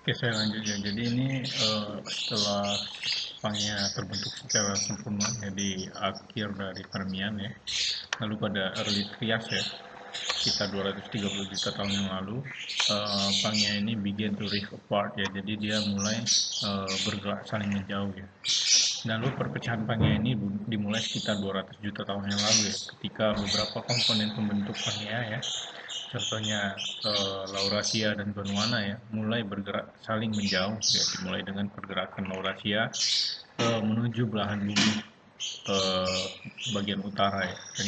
Oke, saya lanjut ya. Jadi ini setelah Pangea terbentuk secara sempurna ya di akhir dari Permian ya. Lalu pada early Trias ya, sekitar 230 juta tahun yang lalu, Pangea ini begin to rift apart ya. Jadi dia mulai bergerak saling menjauh ya. Lalu perpecahan Pangea ini dimulai sekitar 200 juta tahun yang lalu ya, ketika beberapa komponen pembentuk Pangea ya, contohnya Laurasia dan Gondwana ya, mulai bergerak saling menjauh ya, dimulai dengan pergerakan Laurasia menuju belahan bumi eh, bagian utara ya, dan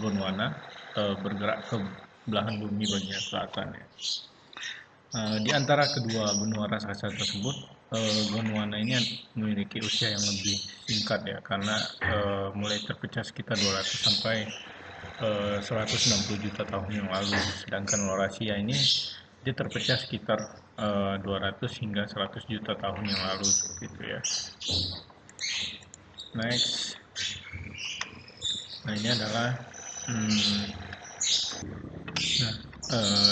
Gondwana bergerak ke belahan bumi bagian selatan ya. Di antara kedua benua raksasa tersebut, Gondwana ini memiliki usia yang lebih singkat ya, karena mulai terpecah sekitar 200 sampai 160 juta tahun yang lalu. Sedangkan Laurasia ini dia terpecah sekitar 200 hingga 100 juta tahun yang lalu seperti itu ya. Next. Nah, ini adalah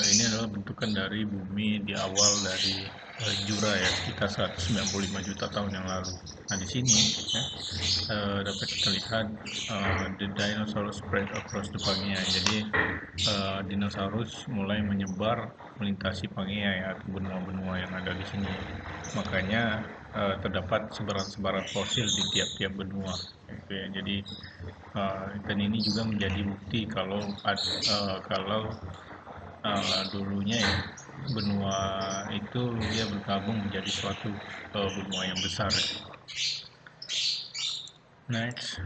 ini adalah bentukan dari bumi di awal dari Jura ya, sekitar 195 juta tahun yang lalu. Nah, di sini ya, dapat kita lihat the dinosaurs spread across the Pangea. Jadi dinosaurus mulai menyebar melintasi Pangea ya, atau benua-benua yang ada di sini. Makanya terdapat sebaran-sebaran fosil di tiap-tiap benua. Gitu ya. Jadi dan ini juga menjadi bukti kalau dulunya ya benua itu dia bergabung menjadi suatu benua yang besar ya. Next.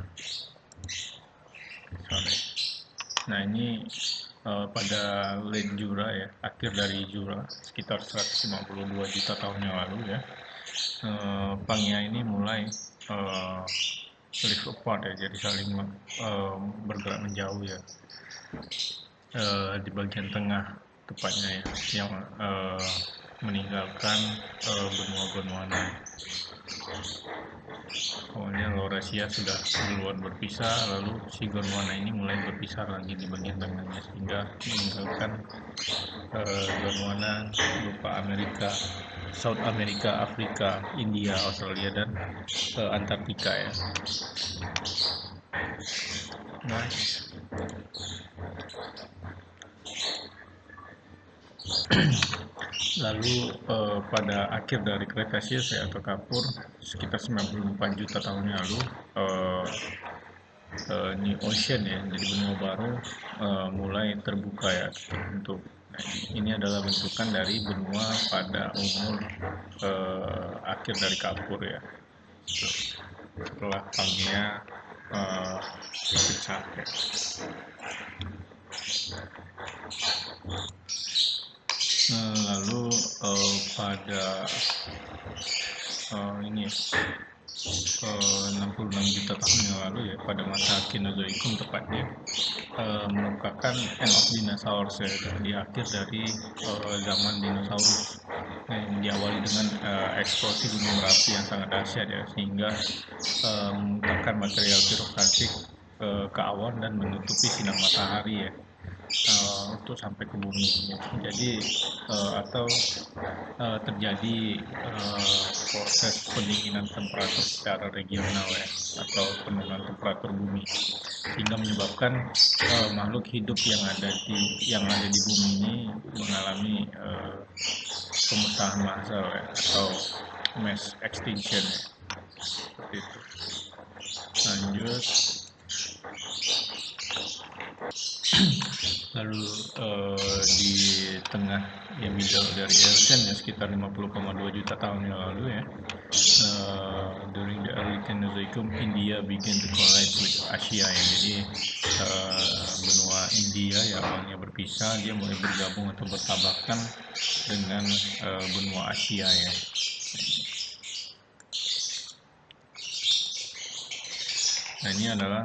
Sorry. Nah, ini pada late Jura ya, akhir dari Jura sekitar 152 juta tahun yang lalu ya, Pangea ini mulai live apart ya, jadi saling bergerak menjauh ya, di bagian tengah tepatnya ya, yang meninggalkan benua Gondwana. Awalnya Laurasia sudah duluan berpisah, lalu si Gondwana ini mulai berpisah lagi di bagian tengahnya, sehingga meninggalkan Gondwana berupa Amerika, South America, Afrika, India, Australia, dan Antartika ya. Nice. Lalu pada akhir dari Kretasius ya, atau Kapur sekitar 94 juta tahun yang lalu, New Ocean ya, jadi benua baru mulai terbuka ya, terbentuk. Nah, ini adalah bentukan dari benua pada umur akhir dari Kapur ya, setelah Pangea terpecah ya. Lalu pada ini 66 juta tahun yang lalu ya, pada masa Kenozoikum tepatnya, merupakan end of dinosaurs ya, di akhir dari zaman dinosaurus yang diawali dengan eksplosif gunung berapi yang sangat dahsyat ya, sehingga memuntahkan material piroklastik ke awan dan menutupi sinar matahari ya, untuk sampai ke bumi. Jadi atau terjadi proses pendinginan temperatur secara regional ya, atau penurunan temperatur bumi, sehingga menyebabkan makhluk hidup yang ada di bumi ini mengalami pemusnahan massal ya, atau mass extinction ya, seperti itu. Lanjut. Lalu di tengah ya, middle dari Eocene ya, sekitar 50,2 juta tahun yang lalu ya, during the early Cenozoic, India begin to collide with Asia ya. Jadi benua India yang awalnya berpisah, dia mulai bergabung atau bertabrakan dengan benua Asia ya. Nah, ini adalah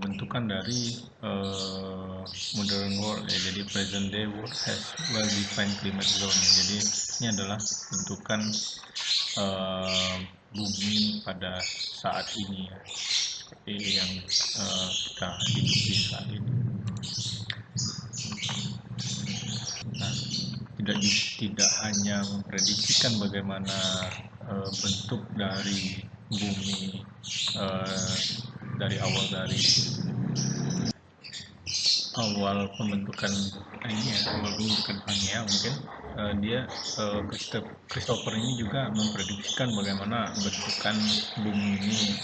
bentukan dari modern world ya. Jadi present day world has well defined climate zone. Jadi ini adalah bentukan bumi pada saat ini ya, seperti yang kita hidupi saat ini. Nah, tidak hanya memprediksikan bagaimana bentuk dari bumi dari awal pembentukan awal pembentukan Pangea mungkin dia Christopher ini juga memprediksikan bagaimana bentukan bumi ini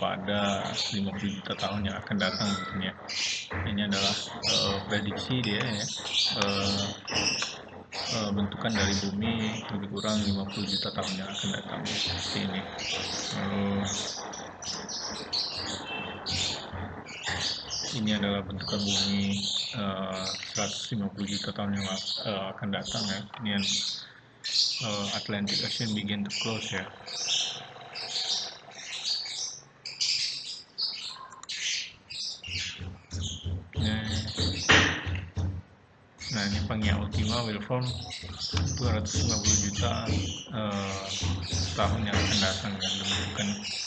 pada 50 juta tahun yang akan datang mungkin ya. Ini adalah prediksi dia ya. Bentukan dari bumi lebih kurang 50 juta tahun yang akan datang seperti ini. Lalu ini adalah bentukan bumi 150 juta tahun yang akan datang ya. Ini yang Atlantic Ocean begin to close ya. Nah ini Pangea Ultima will form 250 juta tahun yang akan datang ya.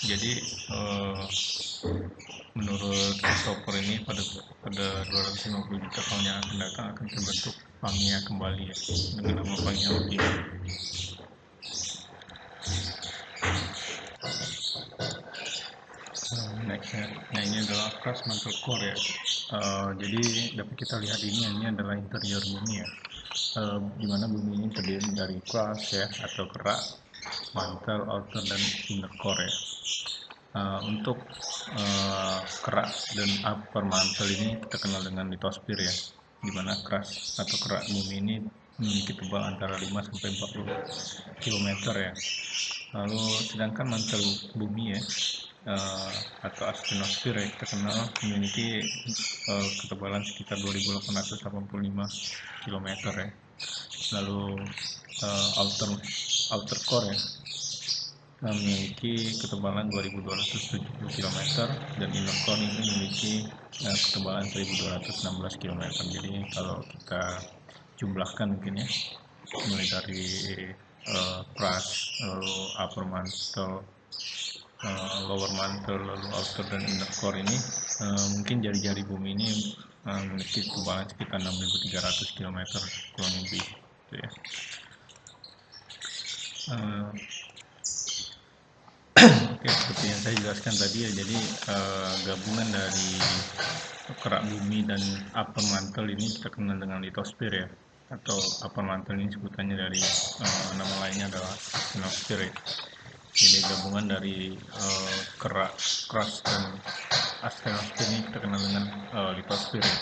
Jadi menurut Christopher ini pada 250 juta tahun yang akan datang akan terbentuk Pangea kembali ya, dengan nama Pangea Ultima. Next ya. Nah ini adalah crust mantle core ya. Jadi dapat kita lihat ini adalah interior bumi ya. Dimana bumi ini terdiri dari crust ya atau kerak, mantle, outer dan inner core ya. Untuk kerak dan upper mantle ini kita kenal dengan litosfer ya, dimana crust atau kerak bumi ini memiliki tebal antara 5 sampai 40 km ya. Lalu sedangkan mantel bumi ya atau astronosfer ya kita kenal memiliki ketebalan sekitar 2885 km ya. Lalu outer core ya memiliki ketebalan 2270 km dan inner core ini memiliki ketebalan 1216 km. Jadi kalau kita jumlahkan mungkin ya, mulai dari crust, lalu upper mantle, lower mantle, lalu outer dan inner core ini mungkin jari-jari bumi ini memiliki ketebalan sekitar 6300 km kurang lebih gitu ya. Oke, seperti yang saya jelaskan tadi ya, jadi gabungan dari kerak bumi dan upper mantle ini kita kenal dengan litosfer ya, atau upper mantle ini sebutannya dari nama lainnya adalah asthenosfer ya. Jadi gabungan dari kerak, crust dan asthenosfer ini kita kenal dengan litosfer ya.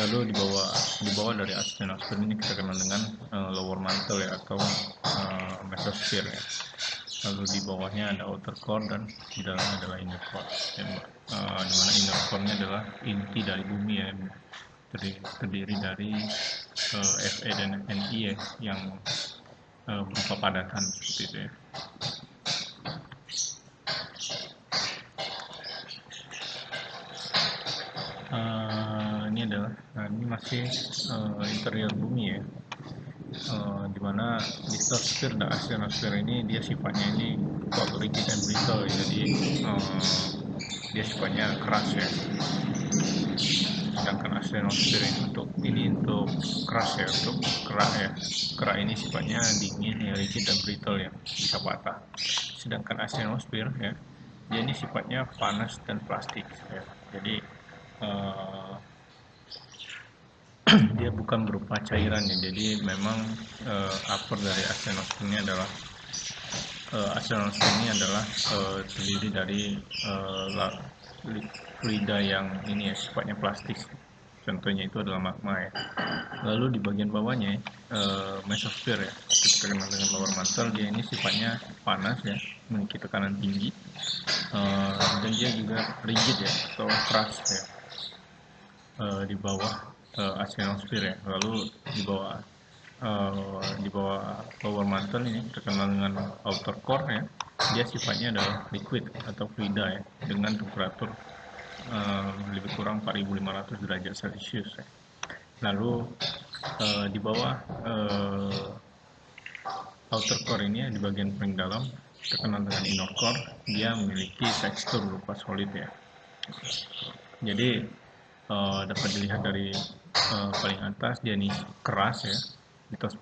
Lalu di bawah dari asthenosfer ini kita kenal dengan lower mantle ya, atau mesosphere ya. Lalu di bawahnya ada outer core dan di dalamnya adalah inner core ya, dimana inner core-nya adalah inti dari bumi ya, terdiri dari Fe dan Ni ya, yang berupa padatan seperti itu ya. Ini masih interior bumi ya, dimana litosfer dan asthenosfer ini dia sifatnya ini rigid and brittle ya. Jadi dia sifatnya keras ya, sedangkan asthenosfer ini untuk keras ya, untuk kerak ini sifatnya dingin ya, rigid dan brittle ya, bisa patah. Sedangkan asthenosfer ya, dia ini sifatnya panas dan plastik ya. Jadi dia bukan berupa cairan ya. Jadi memang upper dari asthenosfer ini adalah terdiri dari fluida yang ini ya, sifatnya plastik. Contohnya itu adalah magma ya. Lalu di bagian bawahnya mesosphere ya, kita kenal dengan lower mantle, dia ini sifatnya panas ya, memiliki tekanan tinggi, dan dia juga rigid ya atau keras ya, di bawah asthenosfer ya. Lalu di bawah lower mantle ini terkenal dengan outer core ya, dia sifatnya adalah liquid atau fluida ya, dengan temperatur lebih kurang 4500 derajat Celcius ya. Lalu di bawah outer core ini ya, di bagian paling dalam terkenal dengan inner core, dia memiliki tekstur berupa solid ya. Jadi dapat dilihat dari paling atas dia ini keras ya, mitos